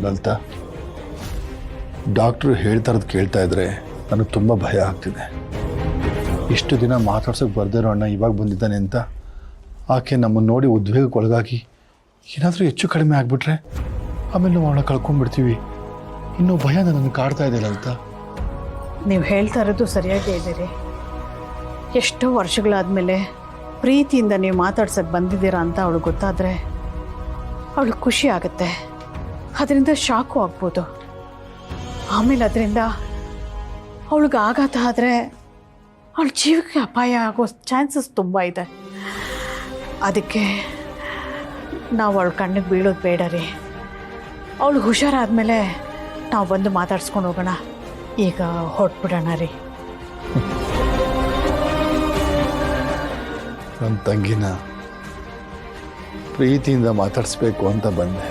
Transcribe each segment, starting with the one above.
Lalitha, doctor ಹೇಳ್ತಾ ಇರೋದು ಕೇಳ್ತಾ ಇದ್ರೆ ನನಗೆ ತುಂಬ ಭಯ ಆಗ್ತಿದೆ. ಇಷ್ಟು ದಿನ ಮಾತಾಡ್ಸೋಕೆ ಬರ್ದೇ ಇರೋ ಅಣ್ಣ ಇವಾಗ ಬಂದಿದ್ದಾನೆ ಅಂತ ಆಕೆ ನಮ್ಮನ್ನು ನೋಡಿ ಉದ್ವೇಗಕ್ಕೆ ಒಳಗಾಗಿ ಏನಾದರೂ ಹೆಚ್ಚು ಕಡಿಮೆ ಆಗಿಬಿಟ್ರೆ ಆಮೇಲೆ ನಾವು ಅವಳ ಕಳ್ಕೊಂಡ್ಬಿಡ್ತೀವಿ. ಇನ್ನೂ ಭಯ ನನ್ನನ್ನು ಕಾಡ್ತಾ ಇದೆ ಲಲಿತಾ. ನೀವು ಹೇಳ್ತಾ ಇರೋದು ಸರಿಯಾಗೇ ಇದ್ದೀರಿ. ಎಷ್ಟೋ ವರ್ಷಗಳಾದಮೇಲೆ ಪ್ರೀತಿಯಿಂದ ನೀವು ಮಾತಾಡ್ಸೋಕ್ಕೆ ಬಂದಿದ್ದೀರಾ ಅಂತ ಅವಳು ಗೊತ್ತಾದರೆ ಅವಳು ಖುಷಿ ಆಗುತ್ತೆ. ಅದರಿಂದ ಶಾಕು ಆಗ್ಬೋದು. ಆಮೇಲೆ ಅದರಿಂದ ಅವಳಿಗೆ ಆಘಾತ ಆದರೆ ಅವಳ ಜೀವಕ್ಕೆ ಅಪಾಯ ಆಗೋ ಚಾನ್ಸಸ್ ತುಂಬ ಇದೆ. ಅದಕ್ಕೆ ನಾವು ಅವಳ ಕಣ್ಣಿಗೆ ಬೀಳೋದು ಬೇಡ ರೀ. ಅವಳು ಹುಷಾರಾದಮೇಲೆ ನಾವು ಬಂದು ಮಾತಾಡ್ಸ್ಕೊಂಡು ಹೋಗೋಣ. ಈಗ ಹೊರಟ್ಬಿಡೋಣ ರೀ. ನನ್ನ ತಂಗಿನ ಪ್ರೀತಿಯಿಂದ ಮಾತಾಡಿಸ್ಬೇಕು ಅಂತ ಬಂದೆ.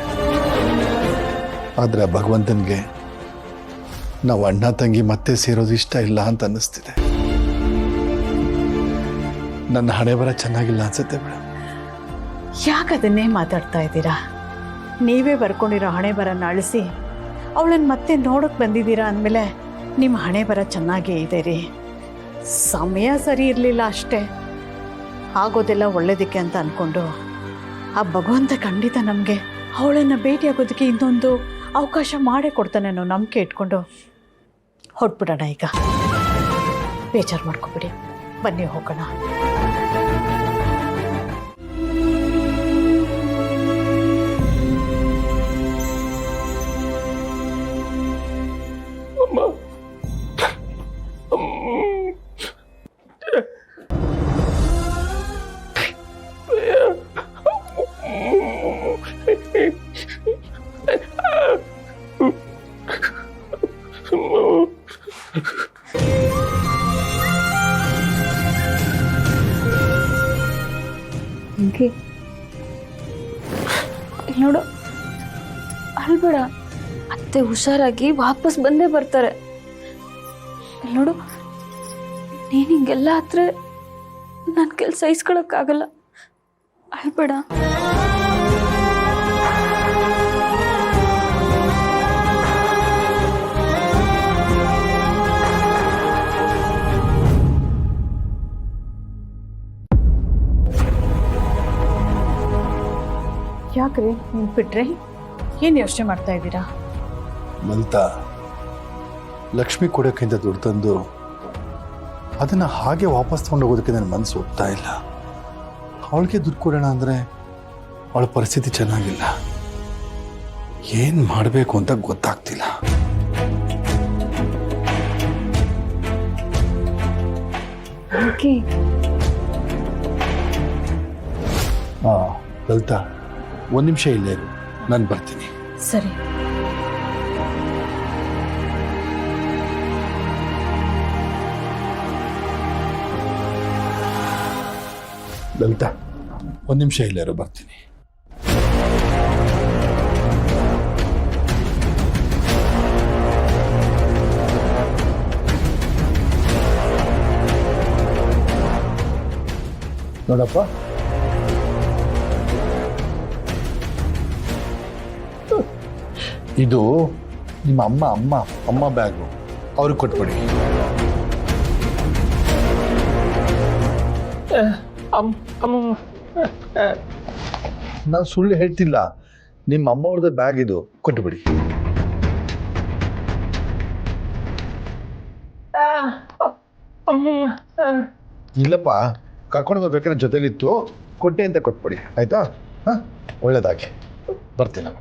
ಆದರೆ ಆ ಭಗವಂತನಿಗೆ ನಾವು ಅಣ್ಣ ತಂಗಿ ಮತ್ತೆ ಸೇರೋದು ಇಷ್ಟ ಇಲ್ಲ ಅಂತ ಅನ್ನಿಸ್ತಿದೆ. ನನ್ನ ಹಣೆ ಬರ ಚೆನ್ನಾಗಿಲ್ಲ ಅನ್ಸುತ್ತೆ ಮೇಡಮ್. ಯಾಕದನ್ನೇ ಮಾತಾಡ್ತಾ ಇದ್ದೀರಾ? ನೀವೇ ಬರ್ಕೊಂಡಿರೋ ಹಣೆ ಬರನ ಅಳಿಸಿ ಅವಳನ್ನು ಮತ್ತೆ ನೋಡೋಕೆ ಬಂದಿದ್ದೀರಾ ಅಂದಮೇಲೆ ನಿಮ್ಮ ಹಣೆ ಬರ ಚೆನ್ನಾಗೇ ಇದೆ ರೀ. ಸಮಯ ಸರಿ ಇರಲಿಲ್ಲ ಅಷ್ಟೇ. ಆಗೋದೆಲ್ಲ ಒಳ್ಳೇದಕ್ಕೆ ಅಂತ ಅಂದ್ಕೊಂಡು ಆ ಭಗವಂತ ಖಂಡಿತ ನಮಗೆ ಅವಳನ್ನು ಭೇಟಿಯಾಗೋದಕ್ಕೆ ಇನ್ನೊಂದು ಅವಕಾಶ ಮಾಡೇ ಕೊಡ್ತಾನೆ ಅನ್ನೋ ನಂಬಿಕೆ ಇಟ್ಕೊಂಡು ಹೊರಟ್ಬಿಡೋಣ. ಈಗ ಬೇಜಾರು ಮಾಡ್ಕೊಬಿಡಿ, ಬನ್ನಿ ಹೋಗೋಣ. ನೋಡು, ಅಳ್ಬೇಡ. ಅತ್ತೆ ಹುಷಾರಾಗಿ ವಾಪಸ್ ಬಂದೇ ಬರ್ತಾರೆ. ನೋಡು, ನೀನು ಹಿಂಗೆಲ್ಲ ಆದ್ರೆ ನನ್ನ ಕೆಲಸ ಸಹಿಸ್ಕೊಳಕ್ಕಾಗಲ್ಲ. ಅಳ್ಬೇಡ. ಯಾಕ್ರಿ ನಿಂತ್ಬಿಟ್ರೆ? ಏನು ಯೋಚನೆ ಮಾಡ್ತಾ ಇದ್ದೀರಾ? ಲಲಿತಾ, ಲಕ್ಷ್ಮಿ ಕೊಡೋಕ್ಕಿಂತ ದುಡ್ಡು ತಂದು ಅದನ್ನು ಹಾಗೆ ವಾಪಸ್ ತೊಗೊಂಡೋಗೋದಕ್ಕೆ ನನ್ನ ಮನಸ್ಸು ಒಪ್ತಾ ಇಲ್ಲ. ಅವಳಿಗೆ ದುಡ್ಡು ಕೊಡೋಣ ಅಂದರೆ ಅವಳ ಪರಿಸ್ಥಿತಿ ಚೆನ್ನಾಗಿಲ್ಲ. ಏನು ಮಾಡಬೇಕು ಅಂತ ಗೊತ್ತಾಗ್ತಿಲ್ಲ. ಹಾಂ ಲಲಿತಾ, ಒಂದು ನಿಮಿಷ ಇಲ್ಲೇ ಇರು, ನಾನು ಬರ್ತೀನಿ. ಸರಿ. ಲಲಿತಾ, ಒಂದು ನಿಮಿಷ ಇಲ್ಲೇ ಇರು, ಬರ್ತೀನಿ. ನೋಡಪ್ಪ, ಇದು ನಿಮ್ಮ ಅಮ್ಮ ಬ್ಯಾಗು. ಅವ್ರಿಗೆ ಕೊಟ್ಬಿಡಿ. ನಾನು ಸುಳ್ಳು ಹೇಳ್ತಿಲ್ಲ. ನಿಮ್ಮ ಅಮ್ಮ ಅವ್ರದ್ದು ಬ್ಯಾಗ್ ಇದು, ಕೊಟ್ಬಿಡಿ. ಇಲ್ಲಪ್ಪ, ಕರ್ಕೊಂಡು ಹೋಗ್ಬೇಕಾದ್ರೆ ಜೊತೆಲಿತ್ತು, ಕೊಟ್ಟೆ ಅಂತ ಕೊಟ್ಬಿಡಿ. ಆಯ್ತಾ? ಹಾಂ, ಒಳ್ಳೇದಾಗಿ. ಬರ್ತೀನಿ.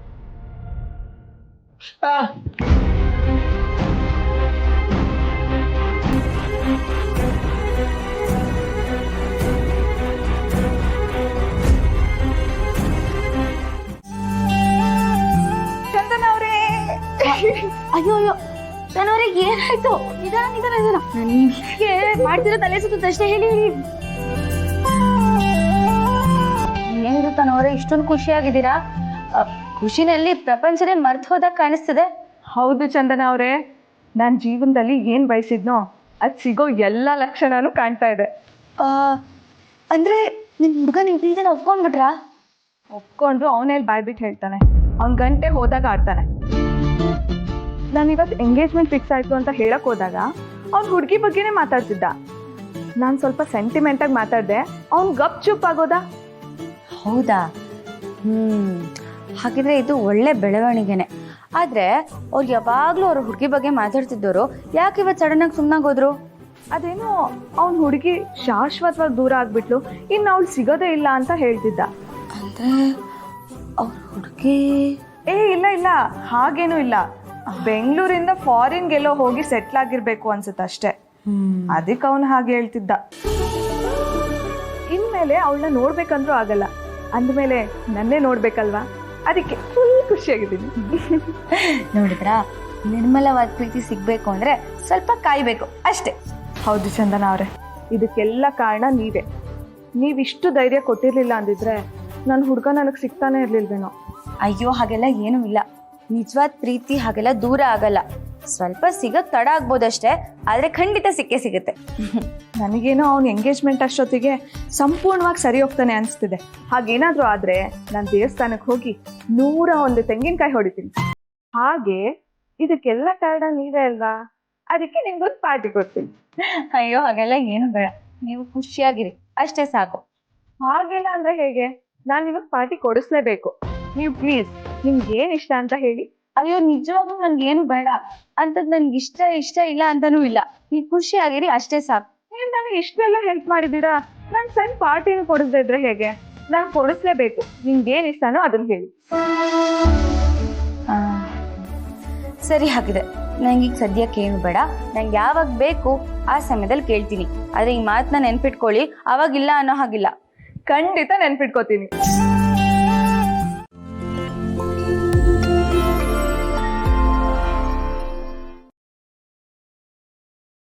ಚಂದನ ಅವರೇ, ಅಯ್ಯೋ ಅಯ್ಯೋ ತನ್ನವ್ರಿಗೆ ಏನಾಯ್ತು? ನಿಧಾನ ನಿಧಾನ ನಿಧಾನ. ನಿಮಗೆ ಮಾಡ್ತಿರೋ ತಲೆ ಸುತ್ತ ಅಷ್ಟೇ ಹೇಳಿ. ಏನಿದು ತನ್ನವರೇ, ಇಷ್ಟೊಂದು ಖುಷಿಯಾಗಿದ್ದೀರಾ? ಖುಷಿನಲ್ಲಿ ಪ್ರಪಂಚನೇ ಮರ್ತು ಹೋದಾಗ ಕಾಣಿಸ್ತಿದೆ. ಹೌದು ಚಂದನ ಅವರೇ, ನಾನು ಜೀವನದಲ್ಲಿ ಏನು ಬಯಸಿದ್ನೋ ಅದು ಸಿಗೋ ಎಲ್ಲ ಲಕ್ಷಣನೂ ಕಾಣ್ತಾ ಇದೆ. ಅಂದರೆ ನಿನ್ನ ಹುಡುಗ ನೀವು ಒಪ್ಕೊಂಡ್ರು ಅವನೇಲಿ ಬಾಯ್ಬಿಟ್ಟು ಹೇಳ್ತಾನೆ. ಅವ್ನ ಗಂಟೆ ಹೋದಾಗ ಆಡ್ತಾನೆ. ನಾನು ಇವತ್ತು ಎಂಗೇಜ್ಮೆಂಟ್ ಫಿಕ್ಸ್ ಆಯಿತು ಅಂತ ಹೇಳಕ್ ಹೋದಾಗ ಅವ್ನು ಹುಡುಗಿ ಬಗ್ಗೆನೇ ಮಾತಾಡ್ತಿದ್ದ. ನಾನು ಸ್ವಲ್ಪ ಸೆಂಟಿಮೆಂಟಾಗಿ ಮಾತಾಡಿದೆ, ಅವ್ನು ಗಪ್ ಚುಪ್ ಆಗೋದಾ? ಹೌದಾ? ಹಾಗಿದ್ರೆ ಇದು ಒಳ್ಳೆ ಬೆಳವಣಿಗೆನೆ. ಆದ್ರೆ ಅವ್ರು ಯಾವಾಗ್ಲೂ ಅವ್ರ ಹುಡುಗಿ ಬಗ್ಗೆ ಮಾತಾಡ್ತಿದ್ದವರು ಯಾಕೆ ಇವತ್ತು ಸಡನ್ ಆಗಿ ಸುಮ್ಮನಾಗೋದ್ರು? ಅದೇನೋ ಅವ್ನ ಹುಡುಗಿ ಶಾಶ್ವತವಾಗಿ ದೂರ ಆಗ್ಬಿಟ್ಲು, ಇನ್ನು ಅವಳು ಸಿಗೋದೇ ಇಲ್ಲ ಅಂತ ಹೇಳ್ತಿದ್ದ. ಅಂದ್ರೆ ಅವ್ರ ಹುಡುಗಿ ಇಲ್ಲ ಇಲ್ಲ, ಹಾಗೇನೂ ಇಲ್ಲ. ಬೆಂಗಳೂರಿಂದ ಫಾರಿನ್ಗೆಲ್ಲೋ ಹೋಗಿ ಸೆಟ್ಲ್ ಆಗಿರ್ಬೇಕು ಅನ್ಸುತ್ತೆ ಅಷ್ಟೇ. ಅದಕ್ಕೆ ಅವನು ಹಾಗೆ ಹೇಳ್ತಿದ್ದ. ಇನ್ಮೇಲೆ ಅವಳನ್ನ ನೋಡ್ಬೇಕಂದ್ರೂ ಆಗಲ್ಲ, ಅಂದಮೇಲೆ ನನ್ನೇ ನೋಡ್ಬೇಕಲ್ವಾ, ಅದಕ್ಕೆ ಫುಲ್ ಖುಷಿಯಾಗಿದ್ದೀನಿ. ನೋಡಿದ್ರಾ, ನಿರ್ಮಲವಾದ ಪ್ರೀತಿ ಸಿಗ್ಬೇಕು ಅಂದ್ರೆ ಸ್ವಲ್ಪ ಕಾಯ್ಬೇಕು ಅಷ್ಟೇ. ಹೌದು ಚಂದನ ಅವರೇ, ಇದಕ್ಕೆಲ್ಲ ಕಾರಣ ನೀವೇ. ನೀವಿಷ್ಟು ಧೈರ್ಯ ಕೊಟ್ಟಿರ್ಲಿಲ್ಲ ಅಂದಿದ್ರೆ ನನ್ನ ಹುಡುಗ ನನಗೆ ಸಿಗ್ತಾನೆ ಇರ್ಲಿಲ್ವೇನೋ. ಅಯ್ಯೋ, ಹಾಗೆಲ್ಲ ಏನೂ ಇಲ್ಲ. ನಿಜವಾದ ಪ್ರೀತಿ ಹಾಗೆಲ್ಲ ದೂರ ಆಗಲ್ಲ. ಸ್ವಲ್ಪ ಸಿಗಕ್ ತಡ ಆಗ್ಬೋದಷ್ಟೇ, ಆದ್ರೆ ಖಂಡಿತ ಸಿಕ್ಕೇ ಸಿಗುತ್ತೆ. ನನಗೇನೋ ಅವ್ನ ಎಂಗೇಜ್ಮೆಂಟ್ ಅಷ್ಟೊತ್ತಿಗೆ ಸಂಪೂರ್ಣವಾಗಿ ಸರಿ ಹೋಗ್ತಾನೆ ಅನಿಸ್ತಿದೆ. ಹಾಗೇನಾದ್ರೂ ಆದ್ರೆ ನಾನು ದೇವಸ್ಥಾನಕ್ಕೆ ಹೋಗಿ 101 ತೆಂಗಿನಕಾಯಿ ಹೊಡಿತೀನಿ. ಹಾಗೆ ಇದಕ್ಕೆಲ್ಲ ಕಾರಣ ನೀವೇ ಅಲ್ವಾ, ಅದಕ್ಕೆ ನಿಮ್ಗೊಂದು ಪಾರ್ಟಿ ಕೊಡ್ತೀನಿ. ಅಯ್ಯೋ, ಹಾಗೆಲ್ಲ ಏನು ಬೇಡ, ನೀವು ಖುಷಿಯಾಗಿರಿ ಅಷ್ಟೇ ಸಾಕು. ಹಾಗೆಲ್ಲ ಅಂದ್ರೆ ಹೇಗೆ? ನಾನು ಇವಾಗ ಪಾರ್ಟಿ ಕೊಡಿಸ್ಲೇಬೇಕು. ನೀವು ಪ್ಲೀಸ್ ನಿಮ್ಗೆ ಏನ್ ಇಷ್ಟ ಅಂತ ಹೇಳಿ. ಅಯ್ಯೋ, ನಿಜವಾಗ್ಲೂ ನನ್ಗೆ ಏನು ಬೇಡ ಅಂತದ್ ನನ್ಗೆ ಇಷ್ಟ ಇಲ್ಲ ಅಂತಾನೂ ಇಲ್ಲ. ನೀವು ಖುಷಿಯಾಗಿರಿ ಅಷ್ಟೇ ಸಾಕು. ನೀವ್ ನನಗೆ ಇಷ್ಟೆಲ್ಲ ಹೆಲ್ಪ್ ಮಾಡಿದೀರಾ, ನಾನು ಸಣ್ಣ ಪಾರ್ಟಿನ ಕೊಡಿಸ್ದೇ ಇದ್ರೆ ಹೇಗೆ? ನಾನು ಕೊಡಿಸ್ಲೇಬೇಕು. ನಿಮ್ಗೆ ಏನ್ ಇಷ್ಟನೋ ಅದನ್ನ ಹೇಳಿ. ಸರಿ, ಹಾಗಿದೆ. ನಂಗೆ ಈಗ ಸದ್ಯಕ್ಕೆ ಏನು ಬೇಡ. ನಂಗೆ ಯಾವಾಗ ಬೇಕು ಆ ಸಮಯದಲ್ಲಿ ಕೇಳ್ತೀನಿ. ಆದ್ರೆ ಈ ಮಾತನ್ನ ನೆನ್ಪಿಟ್ಕೊಳ್ಳಿ, ಅವಾಗಿಲ್ಲ ಅನ್ನೋ ಹಾಗಿಲ್ಲ. ಖಂಡಿತ ನೆನ್ಪಿಟ್ಕೋತೀನಿ.